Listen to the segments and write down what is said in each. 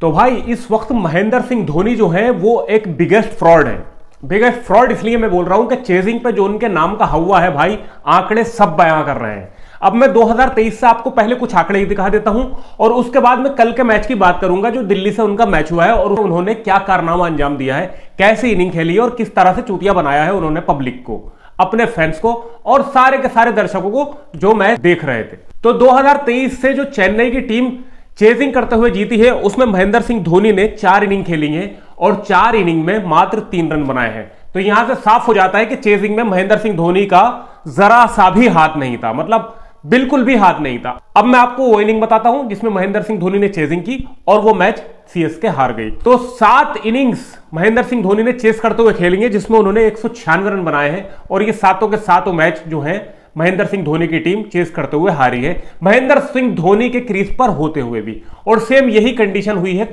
तो भाई इस वक्त महेंद्र सिंह धोनी जो है वो एक बिगेस्ट फ्रॉड है। बिगेस्ट फ्रॉड इसलिए मैं बोल रहा हूं कि चेजिंग पे जो उनके नाम का हवा है भाई, आंकड़े सब बयां कर रहे हैं। अब मैं 2023 से आपको पहले कुछ आंकड़े दिखा देता हूं और उसके बाद मैं कल के मैच की बात करूंगा जो दिल्ली से उनका मैच हुआ है और उन्होंने क्या कारनामा अंजाम दिया है, कैसे इनिंग खेली है और किस तरह से चूतिया बनाया है उन्होंने पब्लिक को, अपने फैंस को और सारे के सारे दर्शकों को जो मैच देख रहे थे। तो 2023 से जो चेन्नई की टीम चेजिंग करते हुए जीती है उसमें महेंद्र सिंह धोनी ने 4 इनिंग खेली है और 4 इनिंग में मात्र 3 रन बनाए हैं। तो यहां से साफ हो जाता है कि चेजिंग में महेंद्र सिंह धोनी का जरा सा भी हाथ नहीं था, मतलब बिल्कुल भी हाथ नहीं था। अब मैं आपको वो इनिंग बताता हूं जिसमें महेंद्र सिंह धोनी ने चेजिंग की और वो मैच सीएसके हार गई। तो 7 इनिंग्स महेंद्र सिंह धोनी ने चेस करते हुए खेलेंगे जिसमें उन्होंने 196 रन बनाए हैं और ये सातों के सातों मैच जो है महेंद्र सिंह धोनी की टीम चेस करते हुए हारी है, महेंद्र सिंह धोनी के क्रीज पर होते हुए भी। और सेम यही कंडीशन हुई है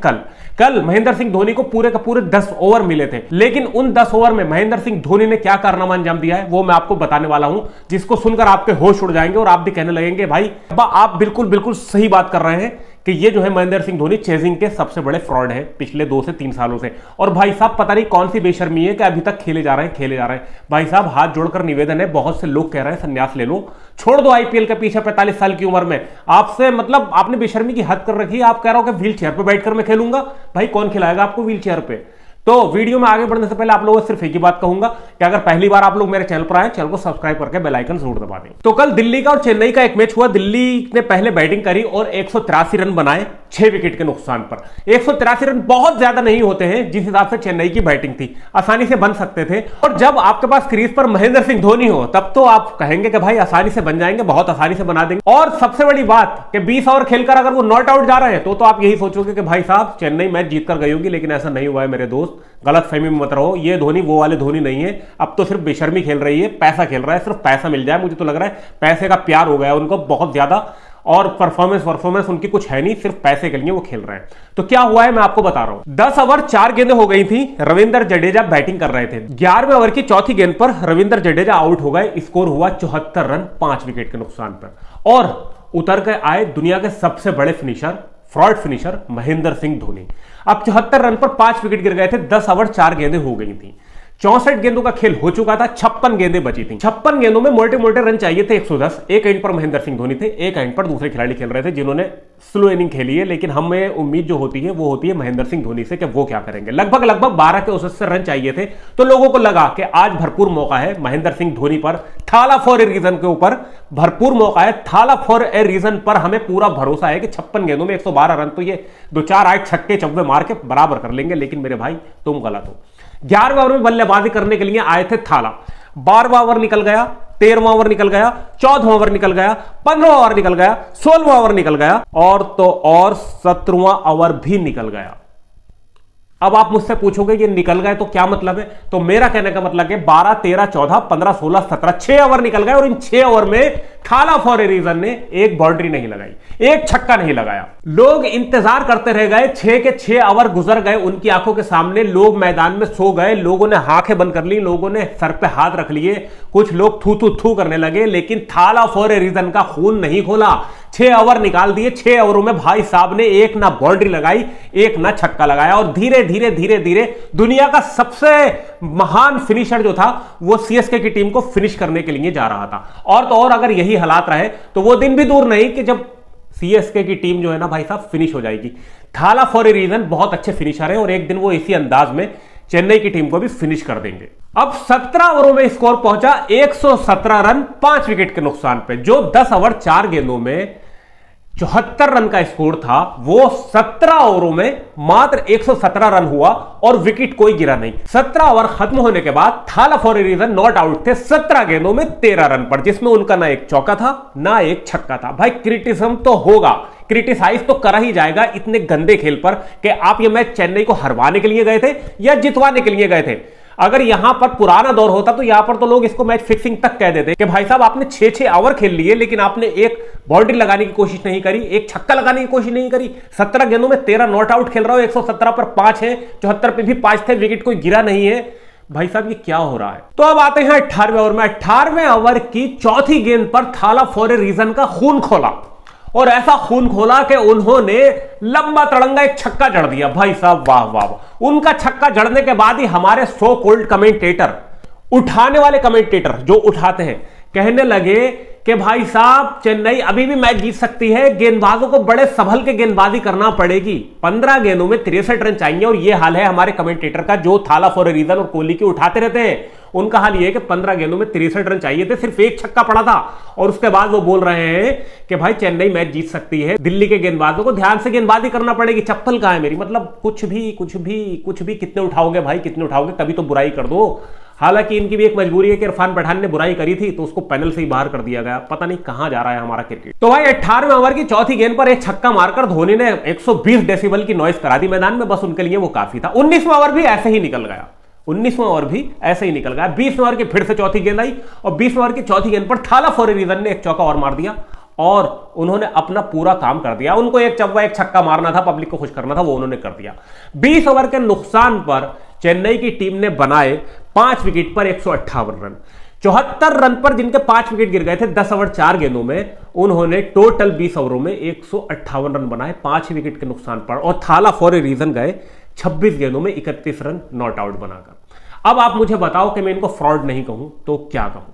कल महेंद्र सिंह धोनी को पूरे का पूरे 10 ओवर मिले थे, लेकिन उन 10 ओवर में महेंद्र सिंह धोनी ने क्या कारनामा अंजाम दिया है वो मैं आपको बताने वाला हूं, जिसको सुनकर आपके होश उड़ जाएंगे और आप भी कहने लगेंगे भाई आप बिल्कुल सही बात कर रहे हैं कि ये जो है महेंद्र सिंह धोनी चेजिंग के सबसे बड़े फ्रॉड है पिछले 2 से 3 सालों से। और भाई साहब पता नहीं कौन सी बेशर्मी है कि अभी तक खेले जा रहे हैं। भाई साहब हाथ जोड़कर निवेदन है, बहुत से लोग कह रहे हैं संन्यास ले लो, छोड़ दो आईपीएल के पीछे 45 साल की उम्र में। आपसे मतलब आपने बेशर्मी की हद कर रखी है, आप कह रहे हो कि व्हील चेयर पर बैठकर मैं खेलूंगा। भाई कौन खिलाएगा आपको व्हील चेयर पे? तो वीडियो में आगे बढ़ने से पहले आप लोगों से सिर्फ एक ही बात कहूंगा कि अगर पहली बार आप लोग मेरे चैनल पर आए, चैनल को सब्सक्राइब करके बेल आइकन जरूर दबा दें। तो कल दिल्ली का और चेन्नई का एक मैच हुआ। दिल्ली ने पहले बैटिंग करी और 183 रन बनाए 6 विकेट के नुकसान पर। 183 रन बहुत ज्यादा नहीं होते हैं, जिस हिसाब से चेन्नई की बैटिंग थी आसानी से बन सकते थे। और जब आपके पास क्रीज पर महेंद्र सिंह धोनी हो तब तो आप कहेंगे कि भाई आसानी से बन जाएंगे, बहुत आसानी से बना देंगे। और सबसे बड़ी बात कि 20 ओवर खेलकर अगर वो नॉट आउट जा रहे हैं तो आप यही सोचोगे कि भाई साहब चेन्नई मैच जीत कर गई होगी, लेकिन ऐसा नहीं हुआ है मेरे दोस्त, गलत फहमी में मत रहो। ये धोनी वो वाले धोनी नहीं है, अब तो सिर्फ बेशर्मी खेल रही है, पैसा खेल रहा है, सिर्फ पैसा मिल जाए। मुझे तो लग रहा है पैसे का प्यार हो गया उनको बहुत ज्यादा, और परफॉर्मेंस उनकी कुछ है नहीं, सिर्फ पैसे के लिए वो खेल रहे हैं। तो क्या हुआ है मैं आपको बता रहा हूं। 10 ओवर 4 गेंदें हो गई थी, रविंद्र जडेजा बैटिंग कर रहे थे। 11वें ओवर की चौथी गेंद पर रविंद्र जडेजा आउट हो गए, स्कोर हुआ 74 रन 5 विकेट के नुकसान पर। और उतर कर आए दुनिया के सबसे बड़े finisher, fraud finisher Mahendra Singh Dhoni. अब 74 रन पर 5 विकेट गिर गए थे, 10 ओवर 4 गेंदें हो गई थी, 64 गेंदों का खेल हो चुका था, 56 गेंदें बची थी। 56 गेंदों में मोटे मोटे रन चाहिए थे 110। एक एंड पर महेंद्र सिंह धोनी थे, एक एंड पर दूसरे खिलाड़ी खेल रहे थे जिन्होंने स्लो इनिंग खेली है, लेकिन हमें उम्मीद जो होती है वो होती है महेंद्र सिंह धोनी से कि वो क्या करेंगे। लगभग 12 के औसत से रन चाहिए थे, तो लोगों को लगा कि आज भरपूर मौका है महेंद्र सिंह धोनी पर, थाला फॉर ए रीजन के ऊपर भरपूर मौका है, थाला फॉर ए रीजन पर हमें पूरा भरोसा है कि 56 गेंदों में 112 रन तो ये 2-4 8 छक्के चौके मार के बराबर कर लेंगे। लेकिन मेरे भाई तुम गलत हो। 11वें ओवर में बल्लेबाजी करने के लिए आए थे थाला, 12वां ओवर निकल गया, 13वां ओवर निकल गया, 14वां ओवर निकल गया, 15वां ओवर निकल गया, 16वां ओवर निकल गया और तो और 17वां ओवर भी निकल गया। अब आप मुझसे पूछोगे ये निकल गए तो क्या मतलब है? तो मेरा कहने का मतलब है 12, 13, 14, 15, 16, 17 6 ओवर निकल गए और इन 6 ओवर में थाला फॉर ए रीजन ने एक बाउंड्री नहीं लगाई, एक छक्का नहीं लगाया। लोग इंतजार करते रह गए, 6 के 6 ओवर गुजर गए उनकी आंखों के सामने, लोग मैदान में सो गए, लोगों ने आंखें बंद कर ली, लोगों ने सर पे हाथ रख लिए, कुछ लोग थू थू थू करने लगे, लेकिन थाला फॉर ए रीजन का खून नहीं खोला। 6 ओवर निकाल दिए, 6 ओवरों में भाई साहब ने एक ना बाउंड्री लगाई, एक ना छक्का लगाया और धीरे धीरे दुनिया का सबसे महान फिनिशर जो था वो सीएसके की टीम को फिनिश करने के लिए जा रहा था। और तो और अगर यही हालात रहे तो वो दिन भी दूर नहीं कि जब सीएसके की टीम जो है ना भाई साहब फिनिश हो जाएगी। थाला फॉर ए रीजन बहुत अच्छे फिनिशर है और एक दिन वो इसी अंदाज में चेन्नई की टीम को भी फिनिश कर देंगे। अब 17 ओवरों में स्कोर पहुंचा 117 रन 5 विकेट के नुकसान पे। जो 10 ओवर 4 गेंदों में 74 रन का स्कोर था वो 17 ओवरों में मात्र 117 रन हुआ और विकेट कोई गिरा नहीं। 17 ओवर खत्म होने के बाद Thala for a reason not out थे 17 गेंदों में 13 रन पर, जिसमें उनका ना एक चौका था ना एक छक्का था। भाई क्रिटिसिज्म तो होगा, क्रिटिसाइज तो करा ही जाएगा इतने गंदे खेल पर कि आप ये मैच चेन्नई को हरवाने के लिए गए थे या जितवाने के लिए गए थे। अगर यहां पर पुराना दौर होता तो यहां पर तो लोग इसको मैच फिक्सिंग तक कह देते कि भाई साहब आपने 6-6 ओवर खेल लिए लेकिन आपने एक बाउंड्री लगाने की कोशिश नहीं करी, एक छक्का लगाने की कोशिश नहीं करी। 17 गेंदों में 13 नॉट आउट खेल रहा हो, 117 पर 5 है, 74 पे भी 5 थे, विकेट कोई गिरा नहीं है। भाई साहब ये क्या हो रहा है? तो अब आते हैं 18वें ओवर में। 18वें ओवर की चौथी गेंद पर थाला फॉर ए रीजन का खून खोला और ऐसा खून खोला कि उन्होंने लंबा तड़ंगा एक छक्का जड़ दिया। भाई साहब वाह वाह वाह। उनका छक्का जड़ने के बाद ही हमारे सो कोल्ड कमेंटेटर, उठाने वाले कमेंटेटर जो उठाते हैं, कहने लगे कि भाई साहब चेन्नई अभी भी मैच जीत सकती है, गेंदबाजों को बड़े संभल के गेंदबाजी करना पड़ेगी, 15 गेंदों में 63 रन चाहिए। और यह हाल है हमारे कमेंटेटर का, जो थाला फॉर ए रीजन और कोहली की उठाते रहते हैं। उनका हाल यह है कि 15 गेंदों में 63 रन चाहिए थे, सिर्फ एक छक्का पड़ा था। और उसके बाद वो बोल रहे हैं कि भाई चेन्नई मैच जीत सकती है, दिल्ली के गेंदबाजों को ध्यान से गेंदबाजी करना पड़ेगी। चप्पल कहां है मेरी? मतलब कुछ भी कितने उठाओगे भाई, कितने उठाओगे? कभी तो बुराई कर दो। हालांकि इनकी भी एक मजबूरी है कि इरफान पठान ने बुराई करी थी तो उसको पैनल से ही बाहर कर दिया गया। पता नहीं कहां जा रहा है हमारा क्रिकेट। तो भाई 18वें ओवर की चौथी गेंद पर एक छक्का मारकर धोनी ने 120 डेसिबल की नॉइस करा दी मैदान में, बस उनके लिए वो काफी था। 19वां ओवर भी ऐसे ही निकल गया, 19वां ओवर भी ऐसे ही निकल गया। 20वें ओवर की फिर से चौथी गेंद आई और 20वें ओवर की चौथी गेंद पर थाला फॉर ए रीजन ने एक चौका और मार दिया और उन्होंने अपना पूरा काम कर दिया। उनको एक चौका एक छक्का मारना था, पब्लिक को खुश करना था, वो उन्होंने कर दिया। 20 ओवर के नुकसान पर चेन्नई की टीम ने बनाए 5 विकेट पर 158 रन। 74 रन पर जिनके 5 विकेट गिर गए थे 10 ओवर 4 गेंदों में, उन्होंने टोटल 20 ओवरों में 158 रन बनाए 5 विकेट के नुकसान पर। और थाला फॉर ए रीजन गए 26 गेंदों में 31 रन नॉट आउट बनाकर। अब आप मुझे बताओ कि मैं इनको फ्रॉड नहीं कहूं तो क्या कहूं?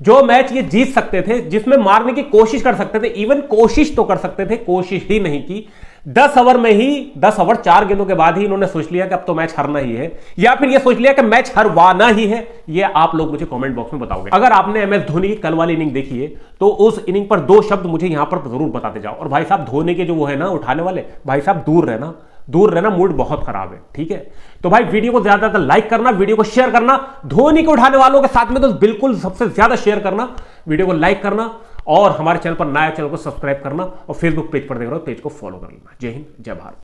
जो मैच ये जीत सकते थे, जिसमें मारने की कोशिश कर सकते थे, इवन कोशिश तो कर सकते थे, कोशिश ही नहीं की। 10 ओवर में ही, 10 ओवर 4 गेंदों के बाद ही इन्होंने सोच लिया कि अब तो मैच हारना ही है, या फिर ये सोच लिया कि मैच हरवाना ही है। ये आप लोग मुझे कमेंट बॉक्स में बताओगे। अगर आपने एमएस धोनी की कल वाली इनिंग देखी है तो उस इनिंग पर 2 शब्द मुझे यहां पर जरूर बताते जाओ। और भाई साहब धोनी के जो वो है ना उठाने वाले, भाई साहब दूर रहना, मूड बहुत खराब है, ठीक है? तो भाई वीडियो को ज्यादा लाइक करना, वीडियो को शेयर करना, धोनी को उठाने वालों के साथ में तो बिल्कुल सबसे ज्यादा शेयर करना, वीडियो को लाइक करना और हमारे चैनल पर नया चैनल को सब्सक्राइब करना और फेसबुक पेज पर देख रहे हो पेज को फॉलो कर लेना। जय हिंद, जय भारत।